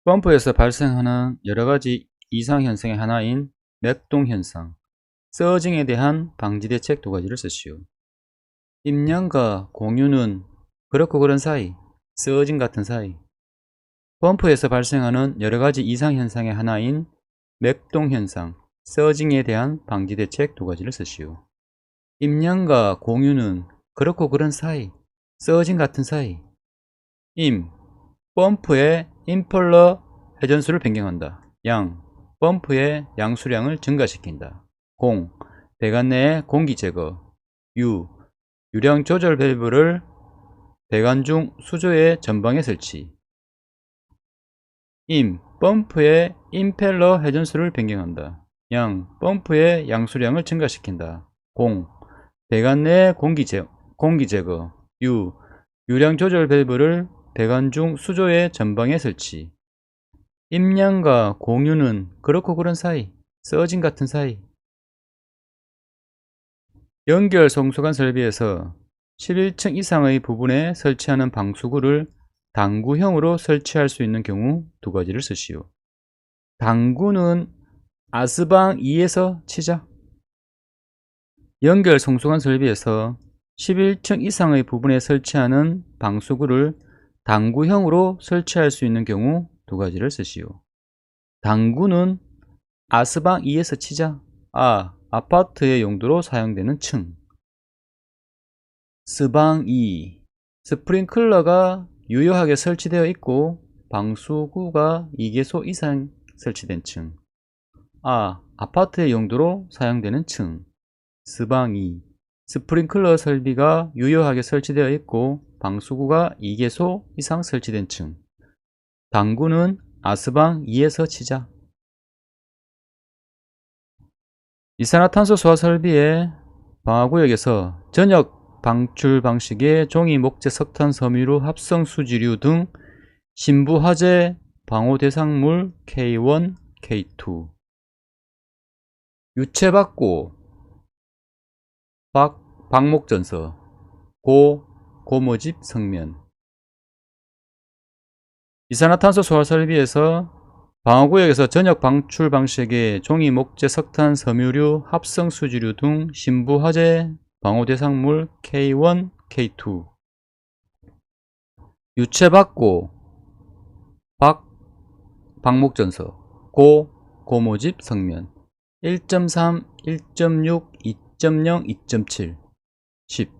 펌프에서 발생하는 여러가지 이상현상의 하나인 맥동현상, 서징에 대한 방지대책 두 가지를 쓰시오. 임량과 공유는 그렇고 그런 사이, 서징 같은 사이. 펌프에서 발생하는 여러가지 이상현상의 하나인 맥동현상, 서징에 대한 방지대책 두 가지를 쓰시오. 임량과 공유는 그렇고 그런 사이, 서징 같은 사이. 펌프의 임펄러 회전수를 변경한다. 펌프의 양수량을 증가시킨다. 배관 내의 공기 제거. 유량 조절 밸브를 배관 중 수조의 전방에 설치. 펌프의 임펠러 회전수를 변경한다. 펌프의 양수량을 증가시킨다. 배관 내의 공기 제거. 유량 조절 밸브를 배관 중 수조의 전방에 설치. 임량과 공유는 그렇고 그런 사이, 서징 같은 사이. 연결 송수관 설비에서 11층 이상의 부분에 설치하는 방수구를 당구형으로 설치할 수 있는 경우 두 가지를 쓰시오. 당구는 아스방 2에서 치자. 연결 송수관 설비에서 11층 이상의 부분에 설치하는 방수구를 당구형으로 설치할 수 있는 경우 두 가지를 쓰시오. 당구는 아스방 2에서 치자. 아파트의 용도로 사용되는 층. 스방 2. 스프링클러가 유효하게 설치되어 있고 방수구가 2개소 이상 설치된 층. 아파트의 용도로 사용되는 층. 스방 2. 스프링클러 설비가 유효하게 설치되어 있고 방수구가 2개소 이상 설치된 층. 당구는 아스방 2에서 치자. 이산화탄소 소화 설비의 방화구역에서 전역 방출 방식의 종이 목재 석탄 섬유류 합성 수지류 등 신부화재 방호 대상물 K1, K2 유체박고 방목전서 고모집 성면. 이산화탄소 소화 설비에서 방화구역에서 전역 방출 방식의 종이 목재 석탄 섬유류 합성 수지류 등 신부화재 방호 대상물 K1, K2 유체박고 방목전서 고모집 성면. 1.3, 1.6, 2.0, 2.7 10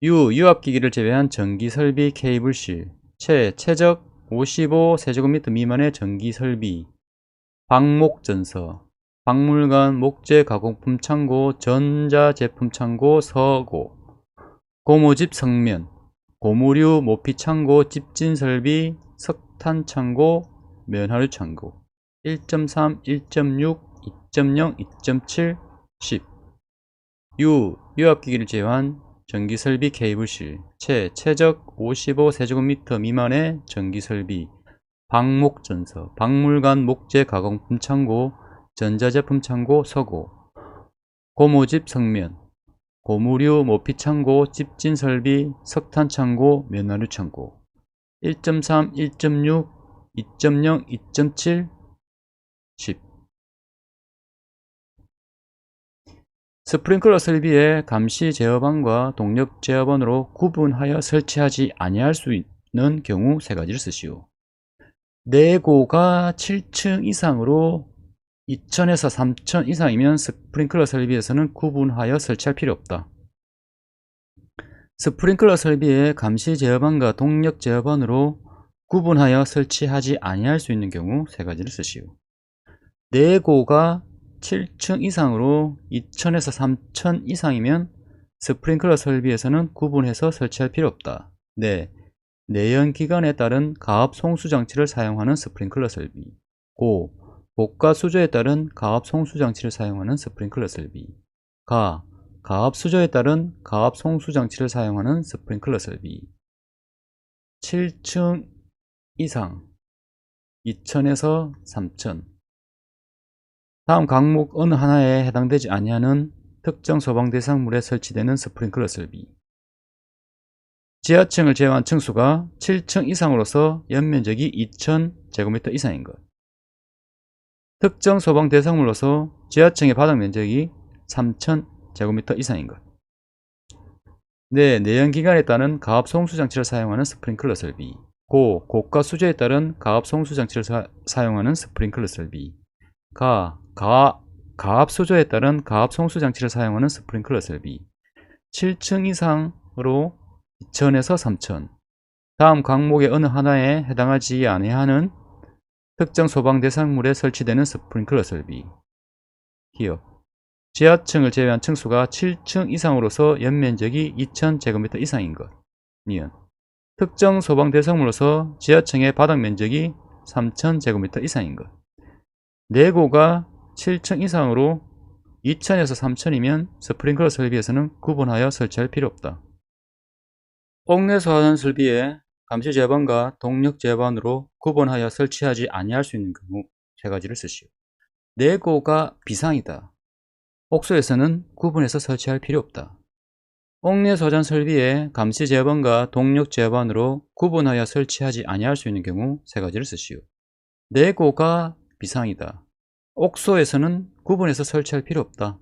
유압기기를 제외한 전기설비 케이블실 최적 55세제곱미터 미만의 전기설비 방목전서 박물관 목재 가공품 창고 전자제품 창고 서고 고무집 성면 고무류 모피 창고 집진 설비 석탄 창고 면화류 창고. 1.3, 1.6, 2.0, 2.7, 10 유압기기를 제외한 전기설비 케이블실 최적 55세제곱미터 미만의 전기설비 방목전서 박물관 목재 가공품 창고 전자제품 창고 서고 고무집 성면 고무류 모피 창고 집진 설비 석탄 창고 면화류 창고. 1.3, 1.6, 2.0, 2.7, 10 스프링클러 설비의 감시 제어반과 동력 제어반으로 구분하여 설치하지 아니할 수 있는 경우 세 가지를 쓰시오. 내고가 7층 이상으로 2000에서 3000 이상이면 스프링클러 설비에서는 구분하여 설치할 필요 없다. 스프링클러 설비의 감시 제어반과 동력 제어반으로 구분하여 설치하지 아니할 수 있는 경우 세 가지를 쓰시오. 내고가 7층 이상으로 2000에서 3000 이상이면 스프링클러 설비에서는 구분해서 설치할 필요 없다. 내연기관에 따른 가압 송수장치를 사용하는 스프링클러 설비. 고가 수조에 따른 가압 송수장치를 사용하는 스프링클러 설비. 가압 수조에 따른 가압 송수장치를 사용하는 스프링클러 설비. 7층 이상 2000에서 3000 다음 항목 어느 하나에 해당되지 아니하는 특정 소방 대상물에 설치되는 스프링클러 설비. 지하층을 제외한 층수가 7층 이상으로서 연면적이 2000제곱미터 이상인 것. 특정 소방 대상물로서 지하층의 바닥 면적이 3000제곱미터 이상인 것. 네, 내연기관에 따른 가압 송수장치를 사용하는 스프링클러 설비. 고가 수조에 따른 가압 송수장치를 사용하는 스프링클러 설비. 가압 수조에 따른 가압 송수장치를 사용하는 스프링클러 설비. 7층 이상으로 2000에서 3000. 다음 항목의 어느 하나에 해당하지 아니하는 특정 소방 대상물에 설치되는 스프링클러 설비. 히어. 지하층을 제외한 층수가 7층 이상으로서 연면적이 2000제곱미터 이상인 것. 니은. 특정 소방 대상물로서 지하층의 바닥 면적이 3000제곱미터 이상인 것. 내고가 7층 이상으로 2000에서 3000이면 스프링클러 설비에서는 구분하여 설치할 필요 없다. 옥내소화전 설비에 감시 제반과 동력 제반으로 구분하여 설치하지 아니할 수 있는 경우 세 가지를 쓰시오. 내고가 비상이다. 옥소에서는 구분해서 설치할 필요 없다. 옥내소화전 설비에 감시 제반과 동력 제반으로 구분하여 설치하지 아니할 수 있는 경우 세 가지를 쓰시오. 내고가 비상이다. 옥소에서는 구분해서 설치할 필요 없다.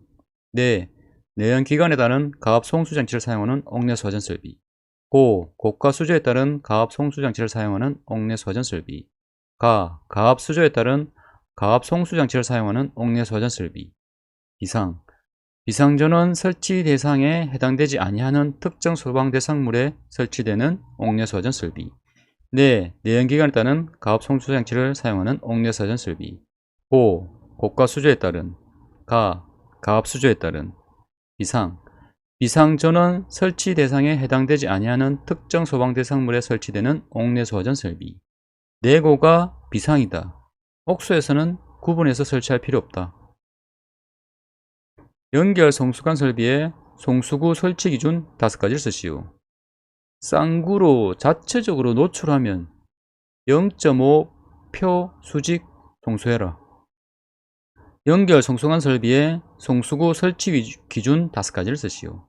내연기관에 따른 가압 송수장치를 사용하는 옥내소화전 설비. 고가 수조에 따른 가압 송수장치를 사용하는 옥내소화전 설비. 가압 수조에 따른 가압 송수장치를 사용하는 옥내소화전 설비. 비상전원 설치 대상에 해당되지 아니하는 특정 소방 대상물에 설치되는 옥내소화전 설비. 내연기관에 따른 가압 송수장치를 사용하는 옥내소화전 설비. 고가 수조에 따른 가압 수조에 따른 비상전원 설치 대상에 해당되지 아니하는 특정 소방 대상물에 설치되는 옥내소화전 설비. 내고가 비상이다. 옥소에서는 구분해서 설치할 필요 없다. 연결 송수관 설비에 송수구 설치 기준 5가지를 쓰시오. 쌍구로 자체적으로 노출하면 0.5표 수직 송수해라. 연결 송수관 설비에 송수구 설치 기준 5가지를 쓰시오.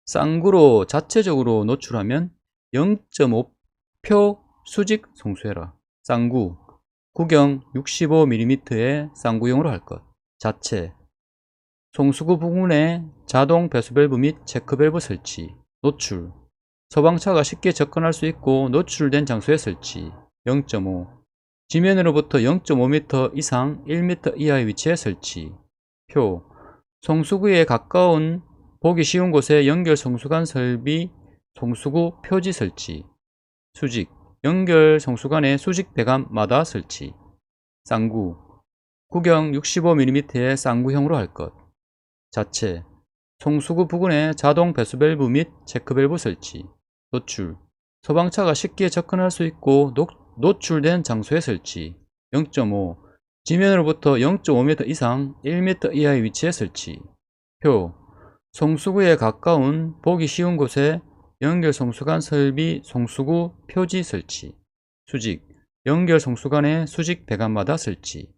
쌍구로 자체적으로 노출하면 0.5표 수직 송수해라. 쌍구 구경 65mm의 쌍구형으로 할 것. 자체 송수구 부분에 자동 배수밸브 및 체크밸브 설치. 노출 소방차가 쉽게 접근할 수 있고 노출된 장소에 설치. 0.5 지면으로부터 0.5m 이상 1m 이하의 위치에 설치. 표 송수구에 가까운 보기 쉬운 곳에 연결 송수관 설비 송수구 표지 설치. 수직 연결 송수관의 수직 배관마다 설치. 쌍구 구경 65mm의 쌍구형으로 할 것. 자체 송수구 부근에 자동 배수밸브 및 체크밸브 설치. 노출 소방차가 쉽게 접근할 수 있고 노출된 장소에 설치. 0.5 지면으로부터 0.5m 이상 1m 이하의 위치에 설치. 표 송수구에 가까운 보기 쉬운 곳에 연결 송수관 설비 송수구 표지 설치. 수직 연결 송수관의 수직 배관마다 설치.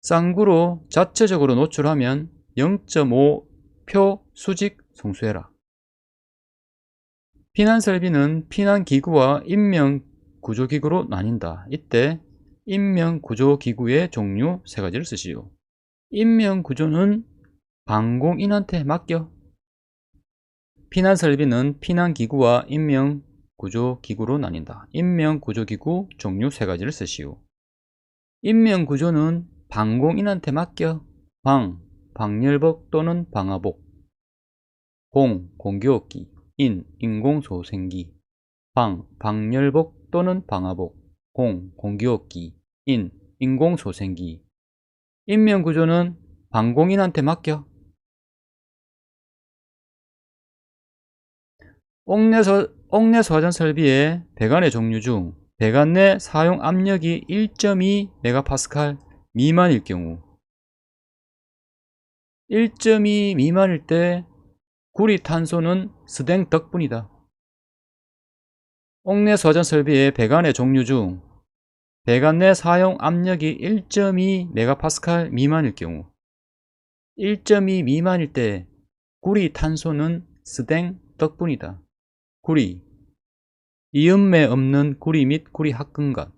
쌍구로 자체적으로 노출하면 0.5표 수직 송수해라. 피난설비는 피난기구와 인명구조기구로 나뉜다. 이때 인명구조기구의 종류 3가지를 쓰시오. 인명구조는 방공인한테 맡겨. 피난설비는 피난기구와 인명구조기구로 나뉜다. 인명구조기구 종류 3가지를 쓰시오. 인명구조는 방공인한테 맡겨. 방열복 또는 방화복. 공기호흡기. 인공소생기. 방열복 또는 방화복. 공기호흡기. 인공소생기. 인명구조는 방공인한테 맡겨. 옥내소화전 설비의 배관의 종류 중 배관 내 사용 압력이 1.2MPa 미만일 경우 1.2 미만일 때 구리탄소는 스댕 덕분이다. 옥내소화전 설비의 배관의 종류 중 배관 내 사용 압력이 1.2MPa 미만일 경우 1.2 미만일 때 구리탄소는 스댕 덕분이다. 구리 이음매 없는 구리 및 구리 합금관,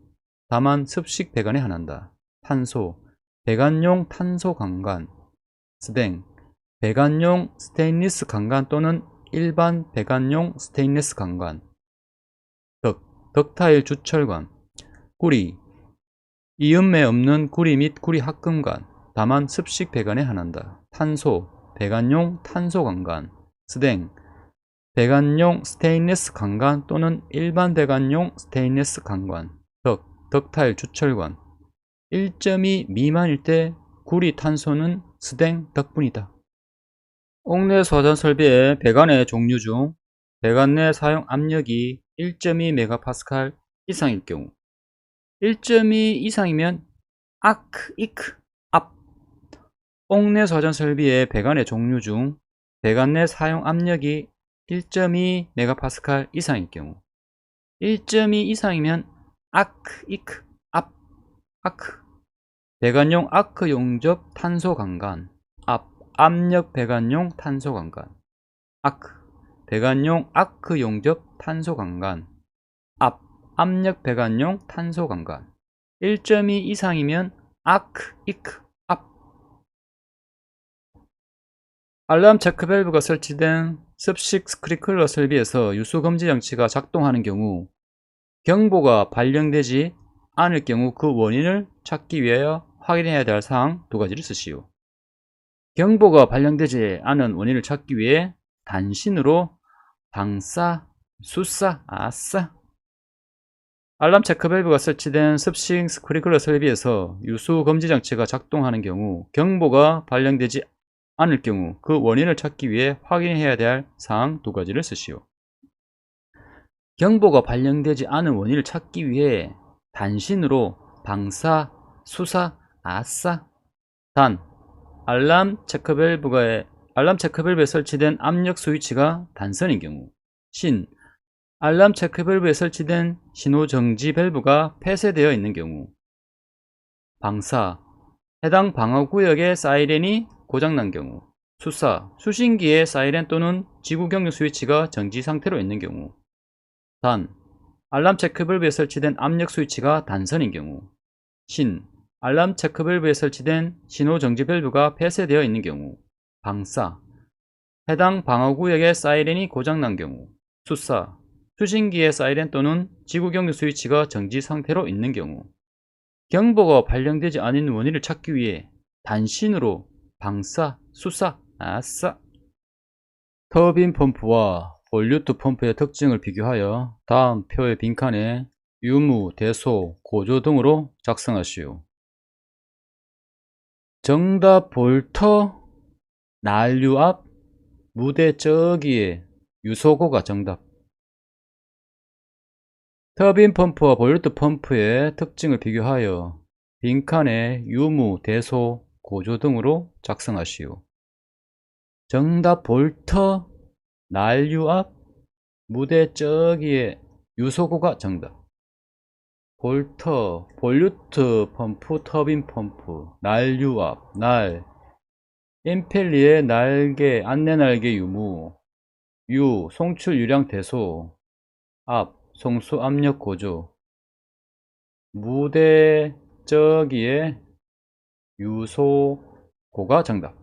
다만 습식 배관에 한한다. 탄소, 배관용 탄소 강관, 스댕, 배관용 스테인리스 강관 또는 일반 배관용 스테인리스 강관. 덕타일 주철관, 구리, 이음매 없는 구리 및 구리 합금관, 다만 습식 배관에 한한다. 탄소, 배관용 탄소 강관, 스댕, 배관용 스테인리스 강관 또는 일반 배관용 스테인리스 강관. 덕타일 주철관, 1.2 미만일 때 구리 탄소는 스댕 덕분이다. 옥내 소전 설비의 배관의 종류 중 배관 내 사용 압력이 1.2MPa 이상일 경우, 1.2 이상이면 아크, 이크, 앞. 옥내 소전 설비의 배관의 종류 중 배관 내 사용 압력이 1.2MPa 이상일 경우, 1.2 이상이면 아크, 이크, 앞, 아크. 배관용 아크 용접 탄소 강관, 앞. 압력 배관용 탄소 강관, 아크. 배관용 아크 용접 탄소 강관, 앞. 압력 배관용 탄소 강관. 1.2 이상이면 아크, 이크, 앞. 알람 체크 밸브가 설치된 습식 스프링클러 설비에서 유수 금지 장치가 작동하는 경우, 경보가 발령되지 않을 경우 그 원인을 찾기 위하여 확인해야 될 사항 두 가지를 쓰시오. 경보가 발령되지 않은 원인을 찾기 위해 단신으로 방사, 수사, 아싸. 알람 체크 밸브가 설치된 습식 스프링클러 설비에서 유수 금지 장치가 작동하는 경우, 경보가 발령되지 않을 경우 그 원인을 찾기 위해 확인해야 될 사항 두 가지를 쓰시오. 경보가 발령되지 않은 원인을 찾기 위해 단신으로 방사, 수사, 아싸. 단, 알람 체크 밸브에 설치된 압력 스위치가 단선인 경우, 신, 알람 체크 밸브에 설치된 신호 정지 밸브가 폐쇄되어 있는 경우, 방사, 해당 방어구역의 사이렌이 고장난 경우, 수사, 수신기의 사이렌 또는 지구 경류 스위치가 정지 상태로 있는 경우, 단, 알람 체크 밸브에 설치된 압력 스위치가 단선인 경우, 신, 알람 체크 밸브에 설치된 신호 정지 밸브가 폐쇄되어 있는 경우, 방사, 해당 방어구역의 사이렌이 고장난 경우, 수사, 수신기의 사이렌 또는 지구 경류 스위치가 정지 상태로 있는 경우, 경보가 발령되지 않은 원인을 찾기 위해 단신으로 방사, 수사, 아싸. 터빈 펌프와 볼류트 펌프의 특징을 비교하여 다음 표의 빈칸에 유무, 대소, 고조 등으로 작성하시오. 정답 볼터, 난류 앞, 무대 저기에 유소고가 정답. 터빈 펌프와 볼류트 펌프의 특징을 비교하여 빈칸에 유무, 대소, 고조 등으로 작성하시오. 정답 볼터, 난류 앞, 무대 저기에 유소고가 정답. 볼터, 볼류트 펌프, 터빈 펌프, 난류 앞, 날, 임펠리의 날개, 안내 날개 유무, 유, 송출 유량 대소, 앞, 송수 압력 고조, 무대 저기에 유소고가 정답.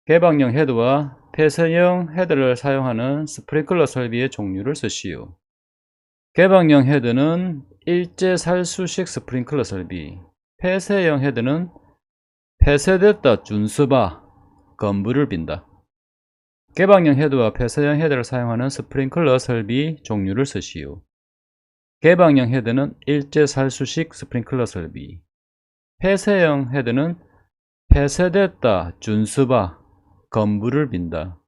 개방형 헤드와 폐쇄형 헤드를 사용하는 스프링클러 설비의 종류를 쓰시오. 개방형 헤드는 일제 살수식 스프링클러 설비, 폐쇄형 헤드는 폐쇄됐다 준수바, 건물을 빈다. 개방형 헤드와 폐쇄형 헤드를 사용하는 스프링클러 설비 종류를 쓰시오. 개방형 헤드는 일제 살수식 스프링클러 설비, 폐쇄형 헤드는 폐쇄됐다 준수바, 건물을 빈다.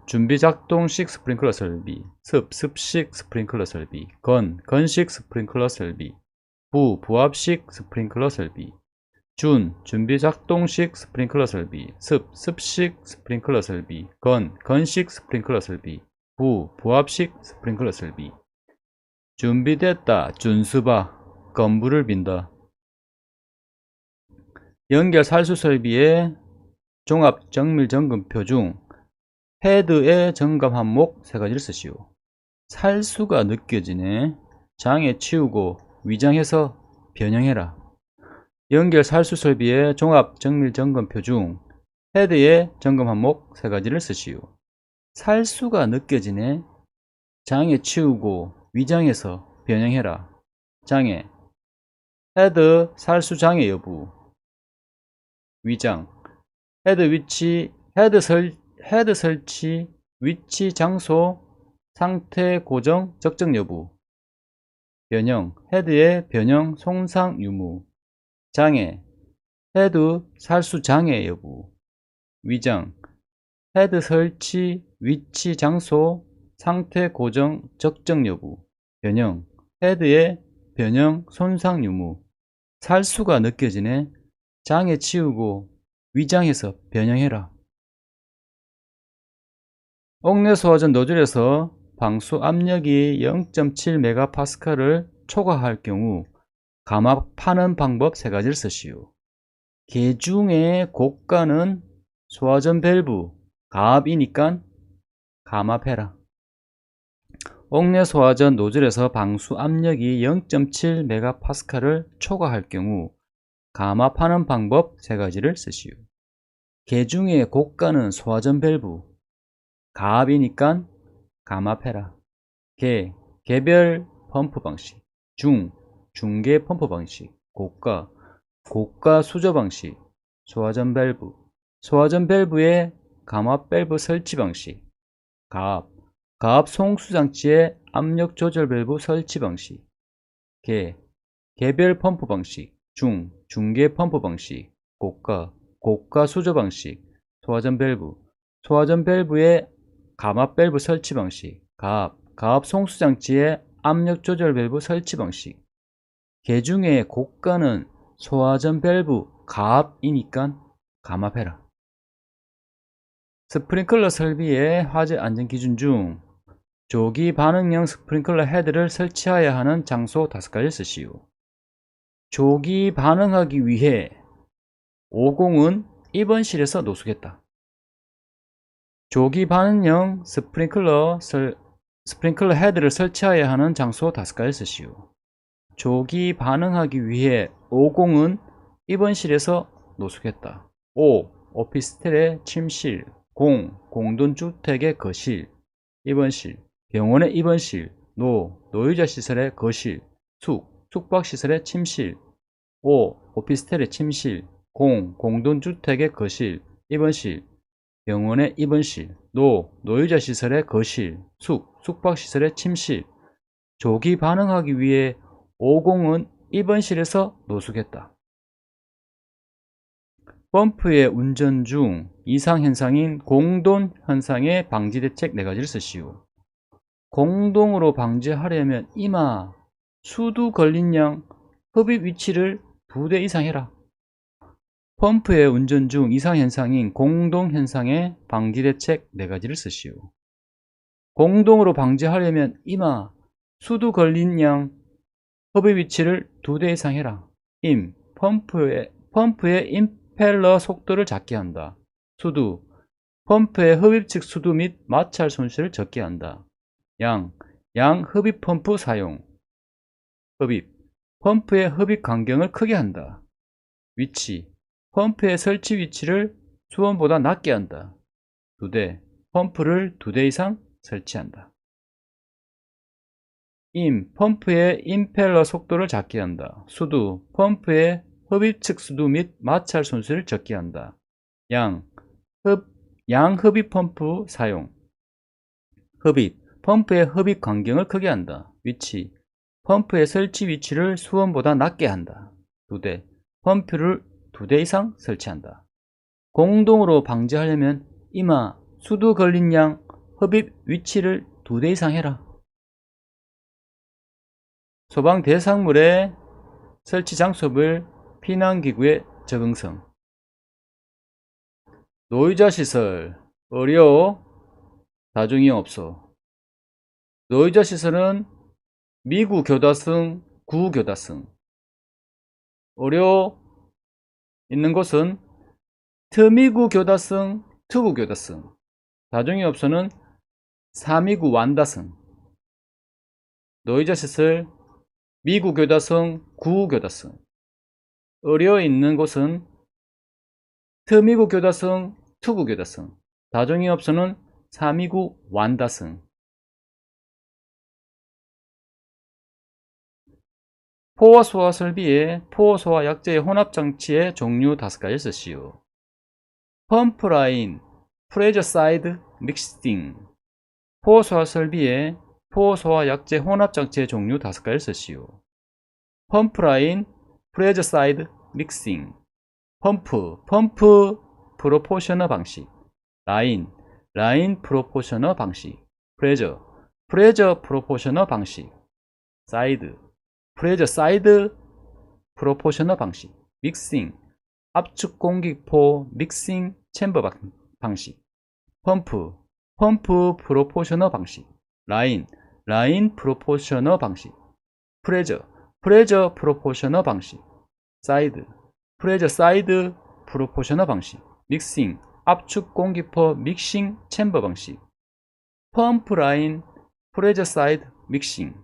준비작동식 스프링클러 설비, 습식 스프링클러 설비, 건식 스프링클러 설비, 부합식 스프링클러 설비, 준비작동식 스프링클러 설비, 습식 스프링클러 설비, 건식 스프링클러 설비, 부합식 스프링클러 설비. 준비됐다 준수바, 건물을 빈다. 연결 살수 설비의 종합 정밀 점검표 중 헤드의 정감 한목 세 가지를 쓰시오. 살수가 느껴지네. 장애 치우고 위장해서 변형해라. 연결 살수 설비의 종합 정밀 점검표 중 헤드의 점검 항목 세 가지를 쓰시오. 살수가 느껴지네. 장애 치우고 위장해서 변형해라. 장애 헤드 살수 장애 여부. 위장 헤드 설치 위치 장소 상태 고정 적정 여부. 변형 헤드의 변형 손상 유무. 장애 헤드 살수 장애 여부. 위장 헤드 설치 위치 장소 상태 고정 적정 여부. 변형 헤드의 변형 손상 유무. 살수가 느껴지네. 장애 치우고 위장해서 변형해라. 옥내 소화전 노즐에서 방수 압력이 0.7MPa를 초과할 경우 감압하는 방법 세 가지를 쓰시오. 개중의 고가는 소화전 밸브 가압이니까 감압해라. 옥내 소화전 노즐에서 방수 압력이 0.7MPa를 초과할 경우 감압하는 방법 세 가지를 쓰시오. 개중의 고가는 소화전 밸브 가압이니까 감압해라. 개별 펌프 방식. 중계 펌프 방식. 고가 수조 방식. 소화전 밸브의 감압 밸브 설치 방식. 가압 송수장치의 압력 조절 밸브 설치 방식. 개별 펌프 방식. 중계 펌프 방식. 고가 수조 방식. 소화전 밸브의 감압 밸브 설치 방식. 가압 송수장치의 압력 조절 밸브 설치 방식. 개중의 고가는 소화전 밸브 가압이니까 감압해라. 스프링클러 설비의 화재 안전 기준 중 조기 반응형 스프링클러 헤드를 설치해야 하는 장소 5가지를 쓰시오. 조기 반응하기 위해 50은 입원실에서 노숙했다. 조기 반응형 스프링클러 헤드를 설치해야 하는 장소 5가지를 쓰시오. 조기 반응하기 위해 50은 입원실에서 노숙했다. 5. 오피스텔의 침실. 공동주택의 거실, 입원실, 병원의 입원실, 노유자 시설의 거실, 숙박시설의 침실. 5. 오피스텔의 침실, 공동주택의 거실, 입원실, 병원의 입원실, 노유자 시설의 거실, 숙박시설의 침실. 조기 반응하기 위해 50은 입원실에서 노숙했다. 펌프의 운전 중 이상현상인 공동현상의 방지대책 4가지를 쓰시오. 공동으로 방지하려면 이마, 수두 걸린 양, 흡입 위치를 2대 이상 해라. 펌프의 운전 중 이상현상인 공동현상의 방지대책 4가지를 쓰시오. 공동으로 방지하려면 이마, 수두 걸린 양, 흡입 위치를 2대 이상 해라. 펌프의 임펠러 속도를 작게 한다. 수두, 펌프의 흡입 측 수두 및 마찰 손실을 적게 한다. 양 흡입 펌프 사용. 펌프의 흡입 간격을 크게 한다. 위치, 펌프의 설치 위치를 수원보다 낮게 한다. 2대, 펌프를 2대 이상 설치한다. 펌프의 임펠러 속도를 작게 한다. 수두, 펌프의 흡입 측 수두 및 마찰 손실을 적게 한다. 양 흡입 펌프 사용. 펌프의 흡입 간격을 크게 한다. 위치, 펌프의 설치 위치를 수원보다 낮게 한다. 2대, 펌프를 2대 이상 설치한다. 공동으로 방지하려면 이마, 수두 걸린 양, 흡입 위치를 2대 이상 해라. 소방 대상물의 설치 장소별 피난기구의 적응성. 노유자 시설 어려워 다중이용 없어. 노유자 시설은 미구 교다승, 구 교다승. 어려워 있는 곳은 트미구 교다승, 트구 교다승. 다중이업소는 3위구 완다성, 노이즈셋을 미구 교다성, 구우 교다성, 어려 있는 곳은 트미구 교다성, 투구 교다성, 다중이업소는 3위구 완다성. 포화 소화 설비에 포화 소화 약제의 혼합장치의 종류 5가지를 쓰시오. 펌프라인, 프레저 사이드 믹싱. 포화 소화 설비에 포화 소화 약제 혼합장치의 종류 5가지를 쓰시오. 펌프라인, 프레저 사이드 믹싱. 펌프 프로포셔너 방식. 라인 프로포셔너 방식. 프레저 프로포셔너 방식. 프레저 사이드 프로포셔너 방식. 믹싱, 압축 공기포 믹싱 챔버 방식. 펌프 프로포셔너 방식. 라인 프로포셔너 방식. 프레저 프로포셔너 방식. 프레저 사이드 프로포셔너 방식. 믹싱, 압축 공기포 믹싱 챔버 방식. 펌프 라인 프레저 사이드 믹싱.